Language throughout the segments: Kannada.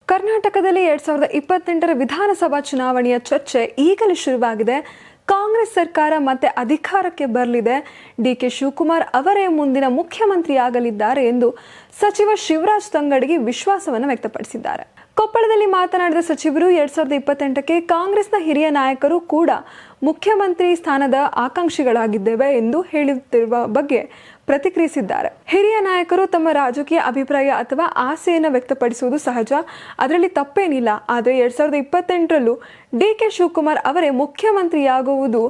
ಕರ್ನಾಟಕದಲ್ಲಿ 2028ರ ವಿಧಾನಸಭಾ ಚುನಾವಣೆಯ ಚರ್ಚೆ ಈಗಲೇ ಶುರುವಾಗಿದೆ. ಕಾಂಗ್ರೆಸ್ ಸರ್ಕಾರ ಮತ್ತೆ ಅಧಿಕಾರಕ್ಕೆ ಬರಲಿದೆ. ಡಿಕೆ ಶಿವಕುಮಾರ್ ಅವರೇ ಮುಂದಿನ ಮುಖ್ಯಮಂತ್ರಿಯಾಗಲಿದ್ದಾರೆ ಎಂದು ಸಚಿವ ಶಿವರಾಜ್ ತಂಗಡಗಿ ವಿಶ್ವಾಸವನ್ನು ವ್ಯಕ್ತಪಡಿಸಿದ್ದಾರೆ. ಕೊಪ್ಪಳದಲ್ಲಿ ಮಾತನಾಡಿದ ಸಚಿವರು 2028ಕ್ಕೆ ಕಾಂಗ್ರೆಸ್ನ ಹಿರಿಯ ನಾಯಕರು ಕೂಡ ಮುಖ್ಯಮಂತ್ರಿ ಸ್ಥಾನದ ಆಕಾಂಕ್ಷಿಗಳಾಗಿದ್ದೇವೆ ಎಂದು ಹೇಳುತ್ತಿರುವ ಬಗ್ಗೆ ಪ್ರತಿಕ್ರಿಯಿಸಿದ್ದಾರೆ. ಹಿರಿಯ ನಾಯಕರು ತಮ್ಮ ರಾಜಕೀಯ ಅಭಿಪ್ರಾಯ ಅಥವಾ ಆಸೆಯನ್ನು ವ್ಯಕ್ತಪಡಿಸುವುದು ಸಹಜ, ಅದರಲ್ಲಿ ತಪ್ಪೇನಿಲ್ಲ. ಆದರೆ 2028ರಲ್ಲೂ ಡಿಕೆ ಶಿವಕುಮಾರ್ ಅವರೇ ಮುಖ್ಯಮಂತ್ರಿಯಾಗುವುದು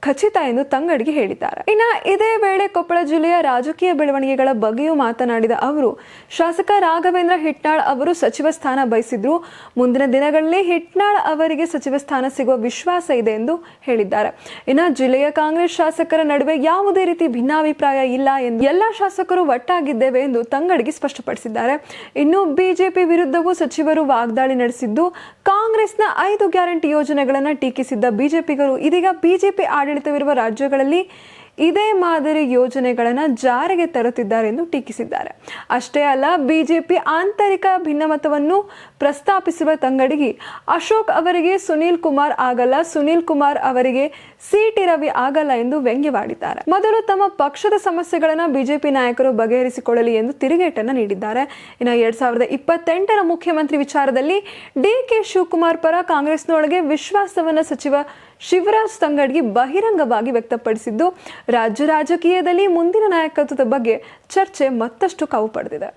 ಖಚಿತ ಎಂದು ತಂಗಡಗಿ ಹೇಳಿದ್ದಾರೆ. ಇನ್ನು ಇದೇ ವೇಳೆ ಕೊಪ್ಪಳ ಜಿಲ್ಲೆಯ ರಾಜಕೀಯ ಬೆಳವಣಿಗೆಗಳ ಬಗ್ಗೆಯೂ ಮಾತನಾಡಿದ ಅವರು, ಶಾಸಕ ರಾಘವೇಂದ್ರ ಹಿಟ್ನಾಳ್ ಅವರು ಸಚಿವ ಸ್ಥಾನ ಬಯಸಿದ್ರು. ಮುಂದಿನ ದಿನಗಳಲ್ಲಿ ಹಿಟ್ನಾಳ್ ಅವರಿಗೆ ಸಚಿವ ಸ್ಥಾನ ಸಿಗುವ ವಿಶ್ವಾಸ ಇದೆ ಎಂದು ಹೇಳಿದ್ದಾರೆ. ಇನ್ನು ಜಿಲ್ಲೆಯ ಕಾಂಗ್ರೆಸ್ ಶಾಸಕರ ನಡುವೆ ಯಾವುದೇ ರೀತಿ ಭಿನ್ನಾಭಿಪ್ರಾಯ ಇಲ್ಲ ಎಂದು ಎಲ್ಲಾ ಶಾಸಕರು ಒಟ್ಟಾಗಿದ್ದೇವೆ ಎಂದು ತಂಗಡಗಿ ಸ್ಪಷ್ಟಪಡಿಸಿದ್ದಾರೆ. ಇನ್ನು ಬಿಜೆಪಿ ವಿರುದ್ಧವೂ ಸಚಿವರು ವಾಗ್ದಾಳಿ ನಡೆಸಿದ್ದು, ಕಾಂಗ್ರೆಸ್ನ 5 ಗ್ಯಾರಂಟಿ ಯೋಜನೆಗಳನ್ನು ಟೀಕಿಸಿದ್ದ ಬಿಜೆಪಿಗರು ಇದೀಗ ಬಿಜೆಪಿ ಆಡಳಿತವಿರುವ ರಾಜ್ಯಗಳಲ್ಲಿ ಇದೇ ಮಾದರಿ ಯೋಜನೆಗಳನ್ನು ಜಾರಿಗೆ ತರುತ್ತಿದ್ದಾರೆ ಎಂದು ಟೀಕಿಸಿದ್ದಾರೆ. ಅಷ್ಟೇ ಅಲ್ಲ, ಬಿಜೆಪಿ ಆಂತರಿಕ ಭಿನ್ನಮತವನ್ನು ಪ್ರಸ್ತಾಪಿಸಿರುವ ತಂಗಡಗಿ, ಅಶೋಕ್ ಅವರಿಗೆ ಸುನೀಲ್ ಕುಮಾರ್ ಆಗಲ್ಲ, ಸುನೀಲ್ ಕುಮಾರ್ ಅವರಿಗೆ ಸಿಟಿ ರವಿ ಆಗಲ್ಲ ಎಂದು ವ್ಯಂಗ್ಯವಾಡಿದ್ದಾರೆ. ಮೊದಲು ತಮ್ಮ ಪಕ್ಷದ ಸಮಸ್ಯೆಗಳನ್ನು ಬಿಜೆಪಿ ನಾಯಕರು ಬಗೆಹರಿಸಿಕೊಳ್ಳಲಿ ಎಂದು ತಿರುಗೇಟನ್ನು ನೀಡಿದ್ದಾರೆ. ಇನ್ನು 2028ರ ಮುಖ್ಯಮಂತ್ರಿ ವಿಚಾರದಲ್ಲಿ ಡಿಕೆ ಶಿವಕುಮಾರ್ ಪರ ಕಾಂಗ್ರೆಸ್ನೊಳಗೆ ವಿಶ್ವಾಸವನ್ನು ಸಚಿವ ಶಿವರಾಜ್ ತಂಗಡಗಿ ಬಹಿರಂಗವಾಗಿ ವ್ಯಕ್ತಪಡಿಸಿದ್ದು, ರಾಜ್ಯ ರಾಜಕೀಯದಲ್ಲಿ ಮುಂದಿನ ನಾಯಕತ್ವದ ಬಗ್ಗೆ ಚರ್ಚೆ ಮತ್ತಷ್ಟು ಕಾವು ಪಡೆದಿದೆ.